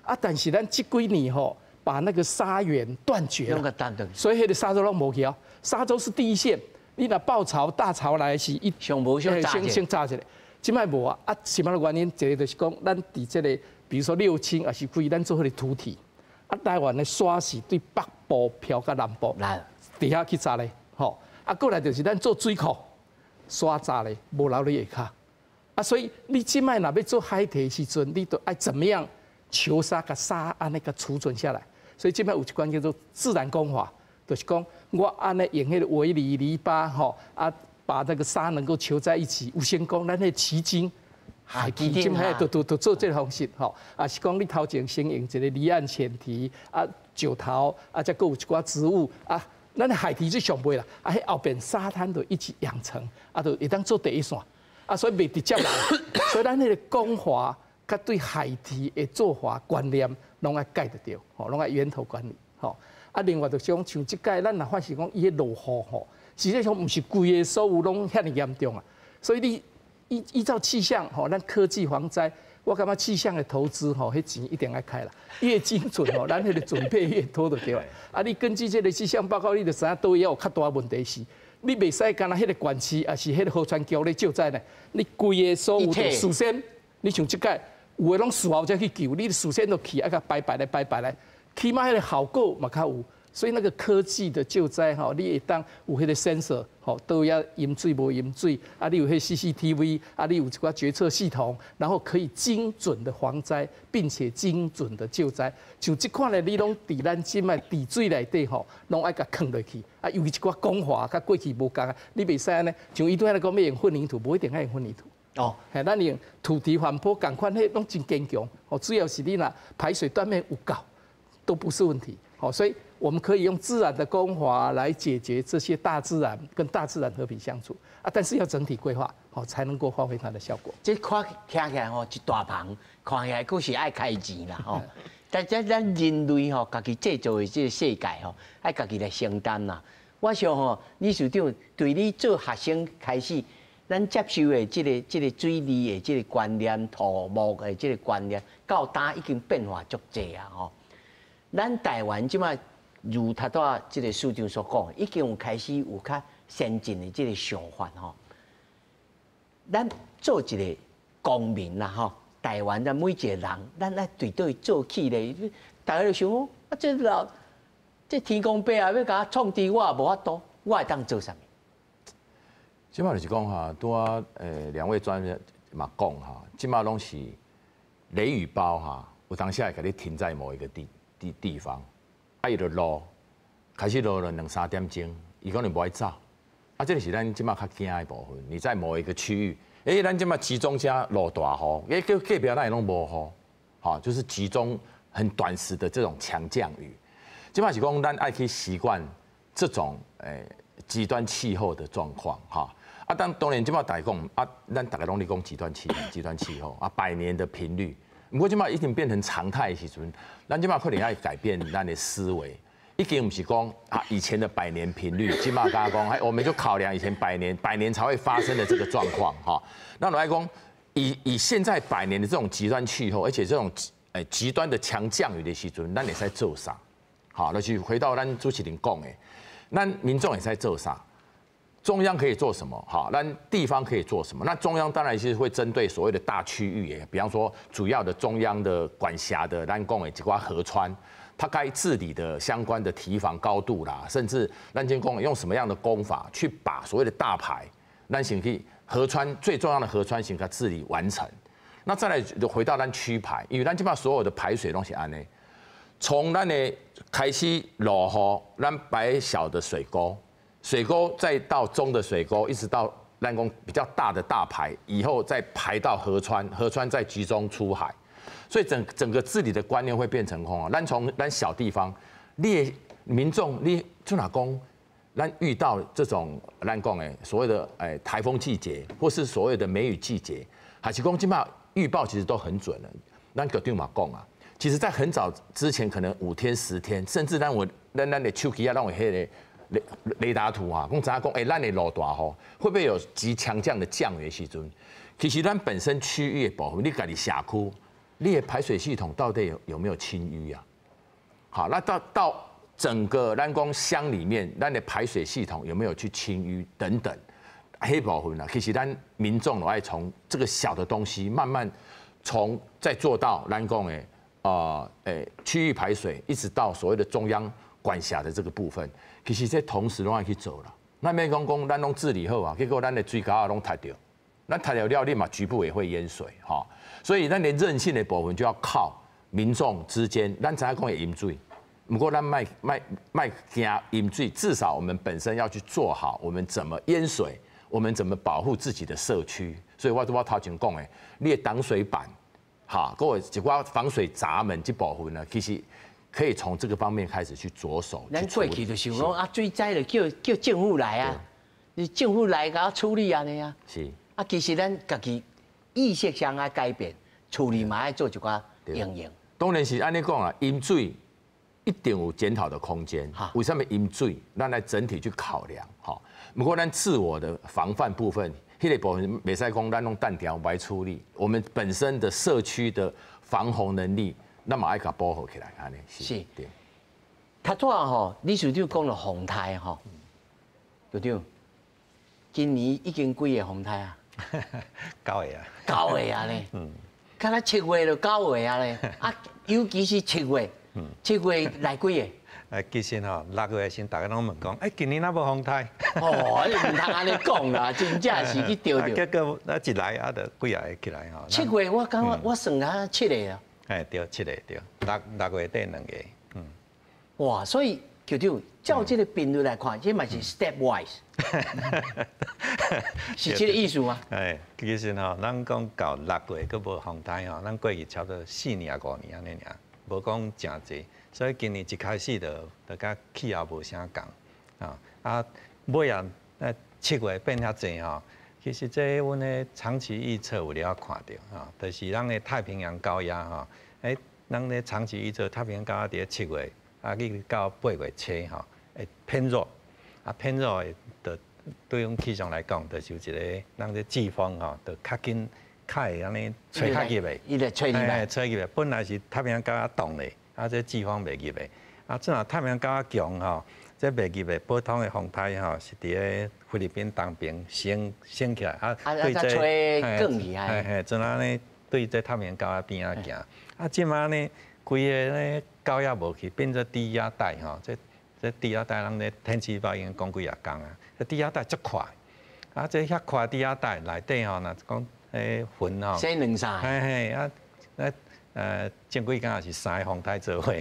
啊，但是咱这几年吼，把那个沙源断绝了，所以迄个沙洲拢无去啊。沙洲是第一线，你若暴潮大潮来是一先炸起来。即摆无啊，啊，什么的原因？一个就是讲，咱伫这个，比如说六轻，也是规咱做迄个土体，啊，台湾的沙是对北部漂到南部，底下去炸咧，吼，啊，过来就是咱做水库，沙炸咧，无留咧下骹，啊，所以你即摆若要做海堤时阵，你都爱怎么样求沙甲沙安尼个储存下来，所以即摆有一关叫做自然工法，就是讲我安尼用迄个围篱笆，吼啊。把这个沙能够求在一起，有先讲咱迄旗津、海基金都做这个方式，吼，啊是讲你头前先用一个离岸浅堤啊、石头啊，再有一寡植物啊，咱海堤最上尾啦，啊，迄后边沙滩就一起养成，啊，就会当做第一线，啊，所以袂直接来，所以咱迄个讲法甲对海堤的做法观念，拢爱改得着，吼，拢爱源头管理，吼，啊，另外就像即届咱若发现讲伊迄落雨吼。实际上，不是规个所有拢遐尼严重啊，所以你依照气象吼，咱科技防灾，我感觉气象的投资吼，迄钱一定要开啦，越精准吼，咱迄个准备越多就对了。啊，你根据这个气象报告，你就知影都有较大问题是，你袂使干那迄个管区，啊是迄个河川桥咧救灾呢，你规个所有的事先，你像即届有诶拢事后才去救，你事先都去啊个拜拜来，起码迄个效果嘛较有。所以那个科技的救灾哈，你会当有迄个 sensor 吼，都要淹水无淹水，啊，你有迄 CCTV， 啊，你有一寡决策系统，然后可以精准的防灾，并且精准的救灾。像这款的，你拢伫咱即卖地水内底吼，拢爱甲藏落去。啊，有一寡讲法，甲过去无共啊，你袂使安尼，像伊对来讲要用混凝土，无一定爱用混凝土。哦，嘿，咱用土地反坡共款，迄拢真坚强。哦，只要是你若排水断面有够，都不是问题。好，所以。我们可以用自然的工法来解决这些大自然跟大自然和平相处啊，但是要整体规划，好才能够发挥它的效果。这看听起来吼，一大棚看起来佫是爱开钱啦吼，但是咱人类吼，家己制造的这个世界吼，爱家己来承担啦。我想吼，理事长对你做学生开始，咱接受的这个水利的这个观念、土木的这个观念，到今已经变化足济啊吼。咱台湾即摆。如他多这个市长所讲，已经有开始有较先进的这个想法吼。咱做一个公民啦吼，台湾的每一个人，咱爱对对做起咧，大家就想讲，啊这天公伯啊，要甲我创治，我也无法度，我会当做啥物？即摆就是讲哈，拄啊两位专家嘛讲哈，即摆拢是雷雨包哈，有当时会给你停在某一个地方。伊就落，开始落了2-3点钟，伊可能无爱走，啊，这个是咱即马较惊的部分。你在某一个区域，咱即马集中下落大雨，隔壁那也拢无雨，好，就是集中很短时的这种强降雨。即马是讲咱爱去习惯这种极端气候的状况，哈。啊，当然即马大家讲啊，咱大家拢咧讲极端气候啊，100年的频率。不过即马已经变成常态的时阵，咱即马可能要改变咱的思维，已经不是讲啊以前的100年频率，即马刚刚讲，我们就考量以前100年才会发生的这个状况哈。那我来讲，以现在100年的这种极端气候，而且这种极端的强降雨的时阵，咱也在做啥？好，那就回到咱主持人讲的，咱民众也在做啥？中央可以做什么？好，那地方可以做什么？那中央当然是会针对所谓的大区域，比方说主要的中央的管辖的咱讲的几挂河川，它该治理的相关的堤防高度啦，甚至咱先讲用什么样的工法去把所谓的大排，咱先去河川最重要的河川先给它治理完成。那再来就回到咱区排，因为咱基本上所有的排水东西安呢，从咱的开始落雨，咱摆小的水沟，水沟再到中的水沟，一直到咱讲比较大的大排，以后再排到河川，河川再集中出海，所以整个治理的观念会变成空啊。咱从咱小地方，民众就哪讲，咱遇到这种咱讲的所谓的台风季节，或是所谓的梅雨季节，还是讲基本上预报其实都很准了。咱局长嘛讲啊。其实，在很早之前，可能5天、10天，甚至咱的手机啊，让我迄个雷达图啊，讲咱咱的路大吼，会不会有极强降的降雨的时阵？其实咱本身区域的保护，你家己社区，你的排水系统到底有没有清淤啊？好，那到整个咱讲乡里面，咱的排水系统有没有去清淤等等，黑保护呢？其实咱民众都爱从这个小的东西，慢慢再做到咱讲的。区域排水一直到所谓的中央管辖的这个部分，其实这同时都要去做了。那免讲咱拢治理好啊，结果咱的水沟啊拢塌掉，咱塌掉了，立马局部也会淹水哈。所以咱的韧性的部分就要靠民众之间，咱知影讲会淹水，不过咱卖惊淹水，至少我们本身要去做好，我们怎么淹水，我们怎么保护自己的社区。所以我头前讲的，你的挡水板。好，各位一寡防水闸门这部分呢，其实可以从这个方面开始去着手。咱过去就想讲啊，水灾就叫政府来啊，你政府来甲处理安尼啊。是。啊，其实咱家己意识上啊改变，处理嘛要做一寡应用。当然是按你讲啊，淹水一定有检讨的空间。为什么淹水？咱来整体去考量。好，不过咱自我的防范部分。迄个部分袂使讲咱用弹条来处理，我们本身的社区的防洪能力，那么爱甲保护起来，安尼是。对。他昨下吼，李署长讲了洪台吼，局长，今年已经几个洪台啊9个啊。9个啊咧。敢若7月就9个啊咧，啊，尤其是7月，7月来几个？其实吼，6月先大家拢问讲，今年哪无风台？哦，你唔通安尼讲啦，真正是去钓着。结果一来啊，就几下会起来吼。7月我感觉我算下7个啊。对，7个对，6月底2个。哇，所以局长照这个频率来看，这嘛是 stepwise， 是这个意思吗？其实吼，咱讲到6月，佫无风台吼，咱过去差不多4年5年安尼尔，无讲真济。所以今年一开始就甲气候无啥共尾啊7月变遐济吼，其实这阮的长期预测有了看到就是咱的太平洋高压咱的长期预测太平洋高压伫7月一直到8月初会偏弱偏弱的，对阮气象来讲，就是有一个咱的季风就较紧较会安尼吹较入来，伊来吹入来，吹入来，本来是太平洋高压动咧。这季风袂入的，正好太平洋高压强这袂入的普通的风台是伫咧菲律宾东边升起来对这吹更厉害，真安尼对这太平洋高压边行，即马呢，规个呢高压无去，变做低压带这低压带，咱咧天气预报已经讲几啊天啊，这低压带足快，这遐快低压带内底若讲云升2、3，前几天也是3个风台做伙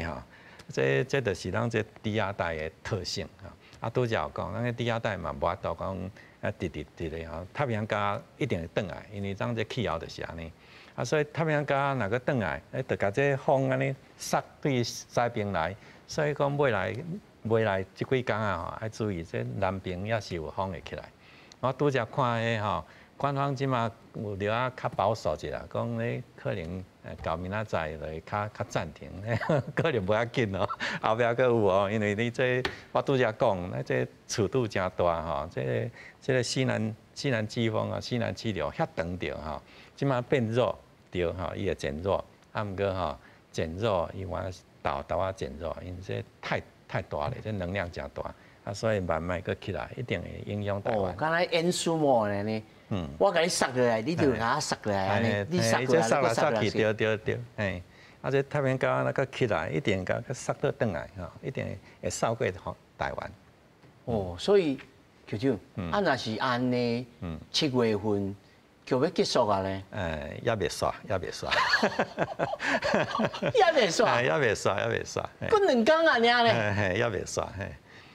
这就是咱这低压带的特性拄则有讲，咱个低压带嘛无法度讲直咧太平洋高压一定会转来，因为咱这气候就是安尼所以太平洋高压若个转来，就甲这风安尼塞对西边来，所以讲未来这几天要注意，这南边也是有风会起来。我拄则看官方即马有了较保守一下，讲咧可能到明仔载来较暂停，可能不要紧后壁阁有因为你这我拄则讲，这尺度真大这个西南季风西南气流遐长着即马变弱着伊会减弱，毋过减弱伊往倒啊减弱，因为这太大了，这能量真大所以慢慢阁起来，一定会影响台湾。刚才演苏莫呢？我甲你塞落来，你就甲我塞落来安尼，你塞落来，塞来去，对，这太平洋高压那个起来，一定甲塞到转来一定会扫过台湾。所以局长，若是安尼，7月份就要结束啊咧？也未煞，也未煞，也未煞，也未煞，也未煞。不2天啊，娘咧。也未煞，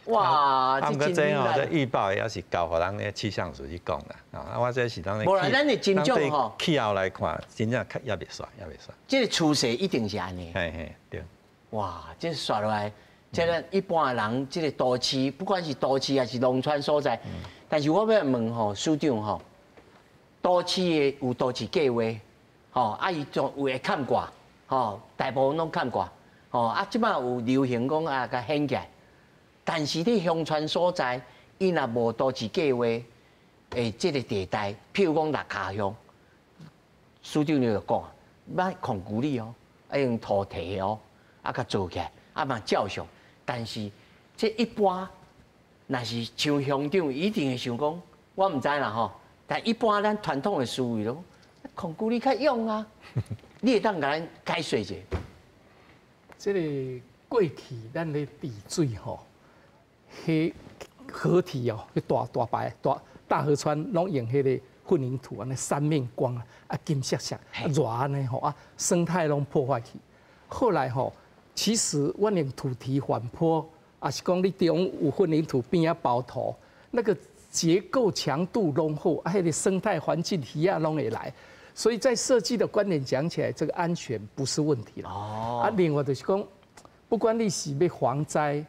哇，啊，毋过这吼，这预报也是交互咱咧气象署去讲啦。啊，我这是咱咧。无啦，咱的真种吼，气候来看，真正也未煞，也未煞。这个趋势一定是安尼。对。哇，这刷落来，这个一般的人，这个都市，不管是都市还是农村所在，但是我要问吼，署长吼。都市的有都市计划，吼，啊伊仲有会看挂，吼，大部分拢看挂，吼，啊即摆有流行讲啊甲掀起来，但是你乡村所在，伊若无都市计划，即个地带，譬如讲六卡乡，署长你就讲，要控股里哦，要用土地哦，啊甲做起来，啊嘛照常，但是这一般，若是像乡长一定会想讲，我毋知啦吼。但一般咱传统的思维咯，控股你较用啊，你会当甲咱解说者。这个过去咱咧治水吼，迄河堤哦，迄大河川拢用迄个混凝土安尼三面光啊，金闪闪，热安尼吼啊，生态拢破坏去。后来吼，其实阮用土堤缓坡，也是讲你中有混凝土边啊包土，那个。结构强度浓厚，还有生态环境鱼啊拢会来，所以在设计的观点讲起来，这个安全不是问题了。哦。啊，另外就是讲，不管你是要防灾，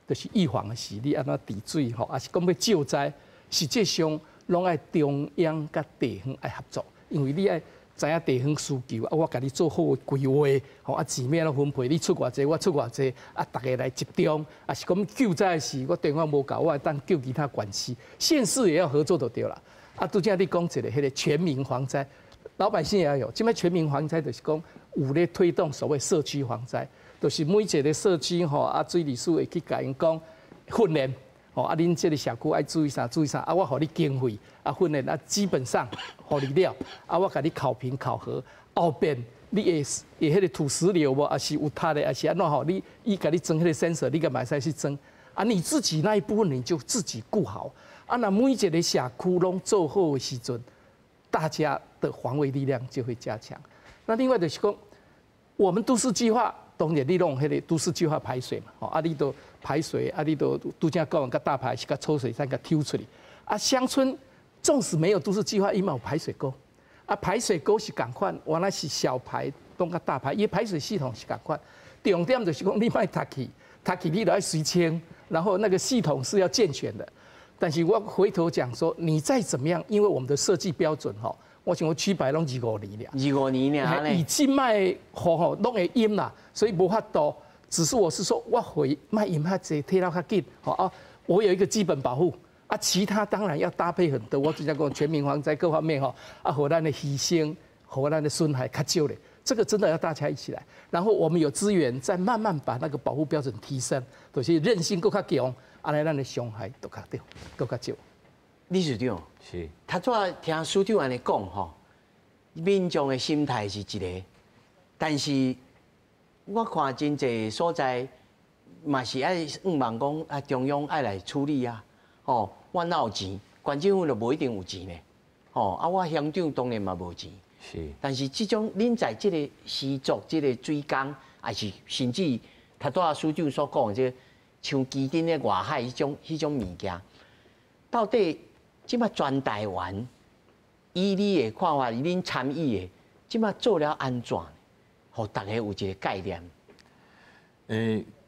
就是预防的是你安怎治水吼，还是讲要救灾，实际上拢爱中央甲地方爱合作，因为你爱知影地方需求啊，我甲你做好规划，吼啊钱面分配，你出偌济，我出偌济，啊大家来集中，啊是讲救灾时，我地方无够，我当救其他县市，县市也要合作就对了。啊，拄则你讲一个迄个全民防灾，老百姓也要有，即摆全民防灾就是讲有咧推动所谓社区防灾，就是每一个社区吼啊水利署会去甲因讲训练。哦，啊，恁这个社区爱注意啥？注意啥？啊，我互你经费，啊，训练啊，基本上互你了，啊，我甲你考评考核，后边你会迄个土石流无？啊是有塌的，啊是安怎吼？你甲你装迄个 sensor， 你甲买使去装，啊，你自己那一部分你就自己顾好，啊，那每一个社区拢做好的时阵，大家的防卫力量就会加强。那另外就是讲，我们都市计划。当然，你弄迄个都市计划排水嘛，吼，啊，你都排水，啊，你都拄则讲甲大排是甲抽水山甲抽出来，啊，乡村纵使没有都市计划，伊嘛有排水沟，啊，排水沟是共款，原来是小排当甲大排，伊排水系统是共款，重点就是讲你莫塌去你就要随清，然后那个系统是要健全的。但是我回头讲说，你再怎么样，因为我们的设计标准吼。我想我区白拢25年了，25年了，以前卖雨吼拢会淹啦，所以无法度。只是我是说，我回卖淹较济，退到较紧，好啊，我有一个基本保护啊，其他当然要搭配很多。我只讲讲全民防灾各方面吼，啊，和咱的牺牲，和咱的损害较少嘞。这个真的要大家一起来，然后我们有资源，再慢慢把那个保护标准提升，就是韧性更较强，安尼咱的伤害都较少，更较少。理事长是，他昨听署长安尼讲吼，民众的心态是一个，但是我看真侪所在嘛是爱望讲啊中央爱来处理啊，吼，我哪有钱，县政府就无一定有钱呢，吼，啊我乡长当然嘛无钱，是，但是这种恁在这个施作、这个水工，还是甚至他昨署长所讲的这像基丁的外海迄种物件，到底？即摆全台湾，以你的看法，以恁参与的，即摆做了安怎，互大家有一个概念。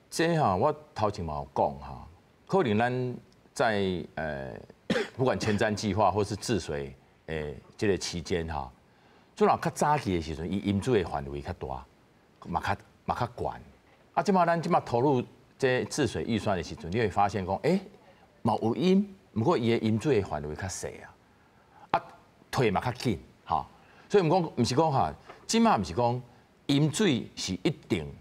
这哈我头前嘛有讲哈，可能咱在不管前瞻计划或是治水这个期间哈，做若较早期的时阵，伊淹水的范围较大，嘛较悬。啊，即摆咱即摆投入这治水预算的时阵，你会发现讲，嘛有淹。不过伊的淹水的范围较细啊，退嘛较紧，哈，所以毋是讲哈，即马毋是讲淹水是一定，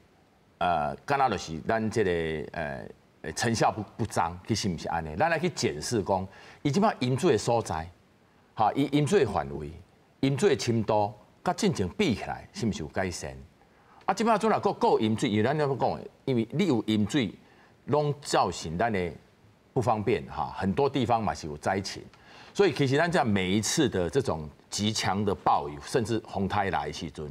敢若就是咱这个成效不彰，其实毋是安尼，咱来去检视讲，伊即马淹水的所在，哈，伊淹水的范围、淹水的深度，甲进前比起来，是毋是有改善？啊，即马做若够淹水，因为咱要讲的，因为你有淹水，拢造成咱的。不方便哈，很多地方嘛是有灾情，所以其实咱在每一次的这种极强的暴雨，甚至风台来的时阵，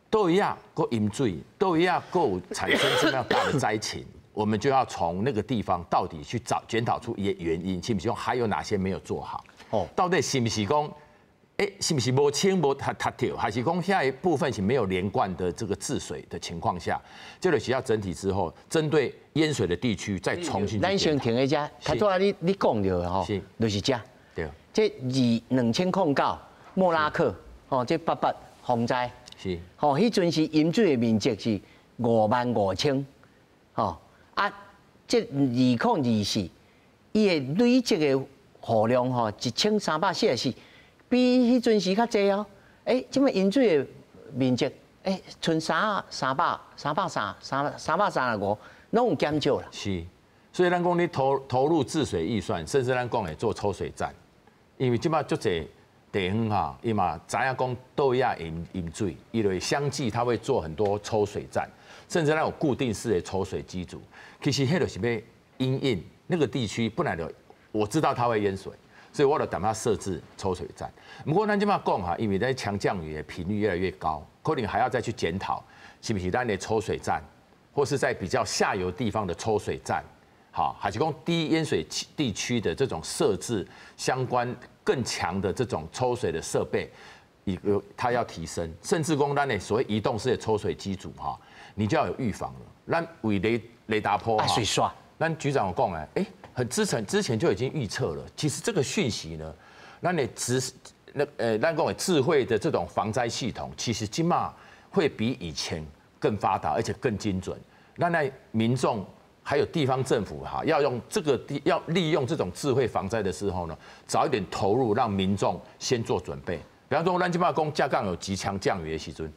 都一样够淹水，都一样够产生这么样大的灾情，我们就要从那个地方到底去检讨出一些原因，是不是还有哪些没有做好？哦，到底是不是讲？是不是无清无塌掉，还是讲下一部分是没有连贯的这个治水的情况下，这个需要整体之后，针对淹水的地区再重新。咱先停一下，他昨你讲到的吼，就是这。对。这2009莫拉克吼，这8洪灾是。吼，迄阵是淹水的面积是55000，吼啊，这2024，伊的累积的雨量吼1344。比迄阵时较济哦，即摆淹水的面积，剩335，拢有减少啦。是，所以咱讲你投入治水预算，甚至咱讲的做抽水站，因为即摆足济地方哈，伊嘛知影讲都要淹水，伊就相继他会做很多抽水站，甚至咱有固定式的抽水机组。其实迄就是要因应那个地区本来就我知道它会淹水。所以我就等它设置抽水站。不过咱这么讲哈，因为在强降雨的频率越来越高，可能还要再去检讨，是不是咱的抽水站，或是在比较下游地方的抽水站，好，还是讲低淹水地区的这种设置相关更强的这种抽水的设备，它要提升，甚至讲咱的所谓移动式的抽水机组哈，你就要有预防了。咱为雷达波水刷，咱局长有讲之前就已经预测了。其实这个讯息呢，咱讲的智慧的这种防灾系统，其实今嘛会比以前更发达，而且更精准。那民众还有地方政府哈，要利用这种智慧防灾的时候呢，早一点投入，让民众先做准备。比方说，咱今嘛讲加杠有极强降雨的时阵，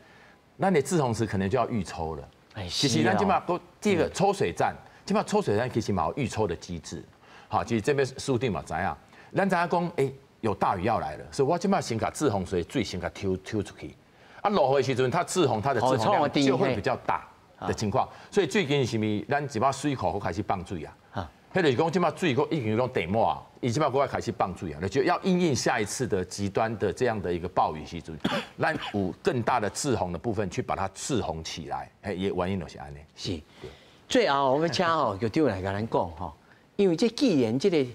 那你自洪池可能就要预抽了。其实咱今嘛第一个抽水站。基本上抽水站其实嘛有预抽的机制，好，其实这边速定嘛怎样？咱知影讲，有大雨要来了，所以我基本上先把滞洪水先给抽出去，啊，落雨时阵它滞洪它的滞洪量就会比较大的情况，所以最近是咪咱一把水库开始放水啊，迄就是讲，即马水库已经拢地满啊，伊即马国外开始放水啊，就要因应下一次的极端的这样的一个暴雨时阵，咱有更大的滞洪的部分去把它滞洪起来，也原因就是安尼。是。最后我要请局长来甲咱讲吼，因为既然这个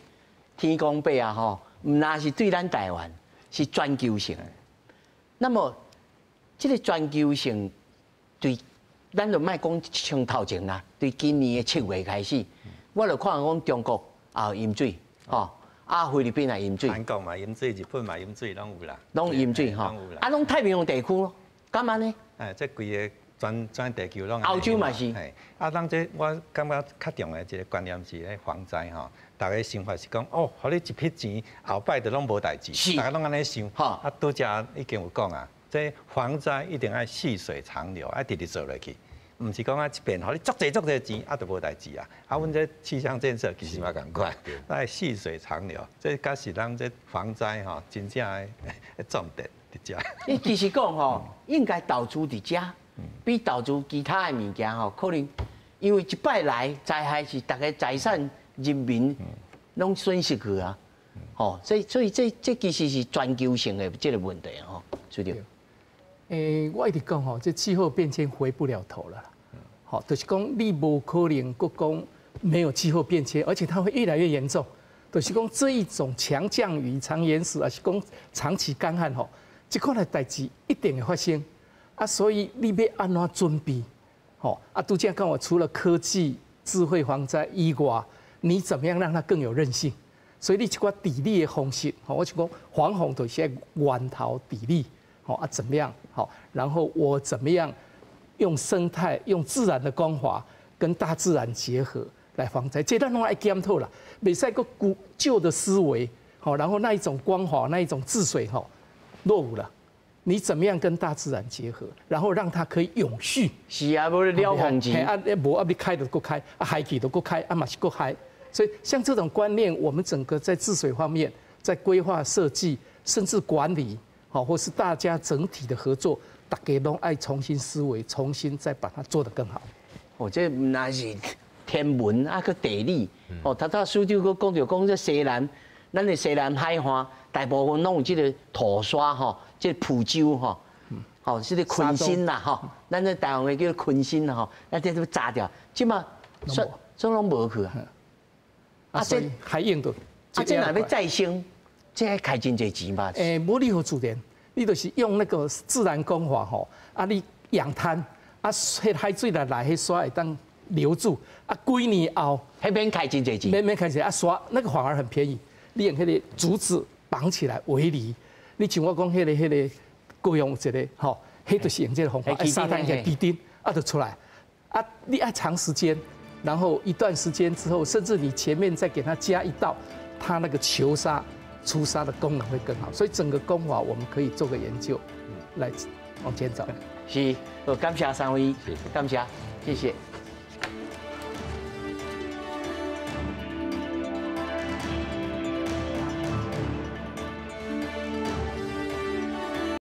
天公伯啊吼，唔那是对咱台湾是全球性的，那么这个全球性对，咱就莫讲从头前啦，对今年的7月开始，我就看讲中国也有淹水，吼，菲律宾也淹水，韩国嘛淹水，日本嘛淹水，拢有啦，拢淹水吼，拢太平洋地区咯，干嘛呢？这规个。全地球拢澳洲嘛是，咱这我感觉较重要一个观念是咧防灾吼，大家想法是讲哦，互你一笔钱，后摆就拢无代志，大家拢安尼想。拄则已经有讲啊，这防灾一定要细水长流，要直直做落去，唔是讲一遍互你足济钱，就无代志啊。阮这气象建设其实嘛共款，要细水长流，这甲是咱这防灾吼真正的重点伫遮。你其实讲吼，应该投资伫遮。比投资其他的物件吼，可能因为一摆来灾害是大家财产、人民拢损失去啊，吼，所以这其实是全球性的这个问题吼，是的。我一直讲吼，这气候变迁回不了头了，好，就是讲你无可能国讲没有气候变迁，而且它会越来越严重，就是讲这一种强降雨、长淹死，还是讲长期干旱吼，这款的代志一定会发生。所以你要安怎准备？拄则讲我除了科技、智慧防灾以外，你怎么样让它更有韧性？所以你一寡地理的方式，我就讲防洪就是源头地理，怎么样？然后我怎么样用生态、用自然的光华跟大自然结合来防灾？这咱拢爱检讨啦，袂使个旧的思维，然后那一种光华、那一种治水，落伍了。你怎么样跟大自然结合，然后让它可以永续？是啊，无了洪期，无你开就够开，海起都够开，嘛是够开。所以像这种观念，我们整个在治水方面，在规划设计，甚至管理，或是大家整体的合作，大家都爱重新思维，重新再把它做得更好。这那是天文啊，个地理。他书记佫讲着讲这西南咱的西南海岸大部分拢有这个土沙吼，这个蒲洲吼，吼，这个昆新啦吼，咱在台湾的叫昆新啦吼，咱这都炸掉，即嘛总拢无去啊。啊，所以还用到。啊，这若要再生，这还开真侪钱吧？无你好自然，你就是用那个自然工法吼，啊，你养滩，啊，迄海水来，迄沙会当留住，啊，几年后，迄边开真侪钱，免开钱，啊，沙那个反而很便宜，你用迄个竹子绑起来围篱，你像我讲迄个高雄一个吼，迄就是用这个方法，沙滩一个基丁，啊，就出来，啊，你爱长时间，然后一段时间之后，甚至你前面再给它加一道。它那个球沙、出沙的功能会更好，所以整个工法我们可以做个研究，来往前走。是，感谢三位，感谢，谢谢。